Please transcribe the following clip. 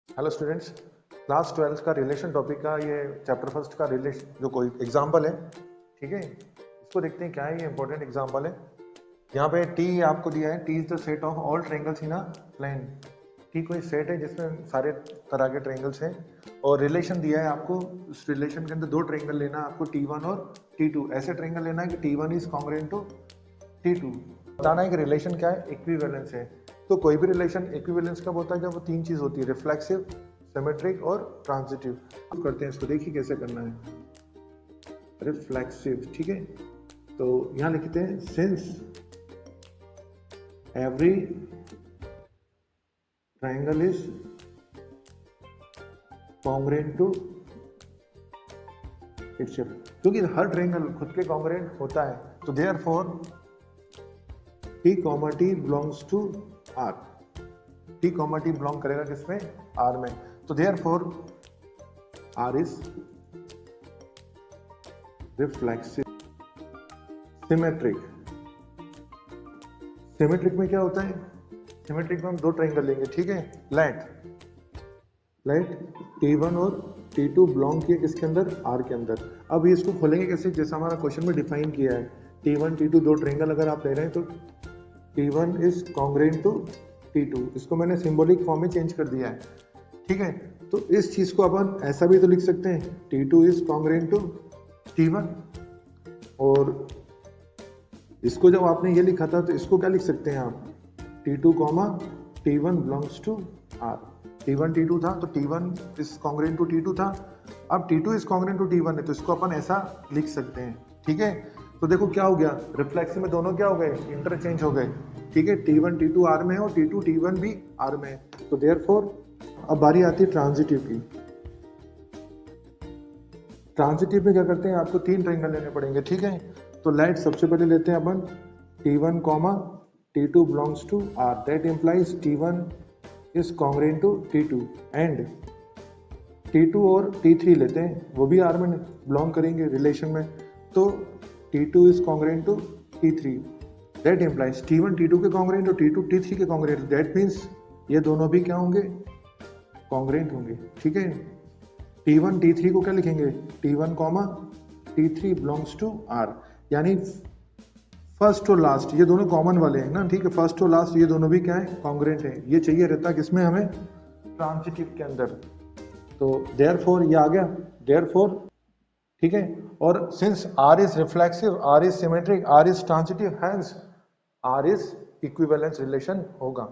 Hello students, class 12 का relation topic का ये चैप्टर फर्स्ट का रिलेशन जो कोई एग्जाम्पल है, ठीक है। इसको देखते हैं क्या है। ये इंपॉर्टेंट एग्जाम्पल है। यहाँ पे टी आपको दिया है, T is the set of all triangles in a plane. T कोई सेट है जिसमें सारे तरह के ट्रायंगल्स हैं और रिलेशन दिया है आपको। उस रिलेशन के अंदर दो ट्रायंगल लेना है आपको, T1 और T2। ऐसे ट्रायंगल लेना है कि T1 is congruent to T2। बताना है कि रिलेशन क्या है, इक्विवेलेंस है। तो कोई भी रिलेशन इक्विवेलेंस कब होता है, जब वो तीन चीज होती है, रिफ्लेक्सिव, सिमेट्रिक और ट्रांजिटिव। अब करते हैं इसको, देखिए कैसे करना है। रिफ्लेक्सिव, ठीक है। तो यहां लिखते हैं since every triangle is congruent to itself, क्योंकि हर ट्रायंगल खुद के कॉन्ग्रुएंट होता है। तो therefore T, T belongs to R। T, T belong करेगा किसमें, R में। तो therefore R is reflexive। Symmetric, symmetric में क्या होता है, सिमेट्रिक में हम दो ट्रायंगल लेंगे, ठीक है। लेट T1 और T2 बिलोंग किए किसके अंदर, R के अंदर। अब ये इसको खोलेंगे कैसे, जैसा हमारा क्वेश्चन में डिफाइन किया है। T1 T2 दो ट्रायंगल अगर आप ले रहे हैं तो T1 is congruent to T2। इसको मैंने सिंबॉलिक फॉर्म में चेंज कर दिया है, ठीक है। तो इस चीज को अपन ऐसा भी तो लिख सकते हैं, T2 is congruent to T1। और इसको जब आपने ये लिखा था तो इसको क्या लिख सकते हैं आप, T2 T1 belongs to R। T1 T2 था तो T1 is congruent to T2 था। अब T2 is congruent to T1 है तो इसको अपन ऐसा लिख सकते हैं, ठीक है। तो देखो क्या हो गया, रिफ्लेक्सिव में दोनों क्या हो गए, इंटरचेंज हो गए, ठीक है। T1 T2 R में है और T2 T1 भी R में है। तो देयरफॉर अब बारी आती है ट्रांजिटिव की। ट्रांजिटिव में क्या करते हैं, आपको तीन ट्रायंगल लेने पड़ेंगे, ठीक है। तो लेट सबसे पहले लेते हैं अपन T1 T2 belongs to R। That implies T1 is congruent to T2 and T2 और T3 लेते हैं, वो भी R में बिलोंग करेंगे रिलेशन में। तो T2 is congruent to T3। That implies T1 T2 के congruent और T2 T3 के congruent। That means ये दोनों भी क्या होंगे, congruent होंगे, ठीक है। T1 T3 को क्या लिखेंगे, T1 T3 belongs to R। यानी फर्स्ट और लास्ट ये दोनों कॉमन वाले हैं ना, ठीक है। फर्स्ट और लास्ट ये दोनों भी क्या है, कॉन्ग्रुएंट है। ये चाहिए रहता किसमें हमें, ट्रांजिटिव के अंदर। तो देयरफॉर ये आ गया, देयरफॉर, ठीक है। और since R is reflexive, R is symmetric, R is transitive, hence R is equivalence relation होगा।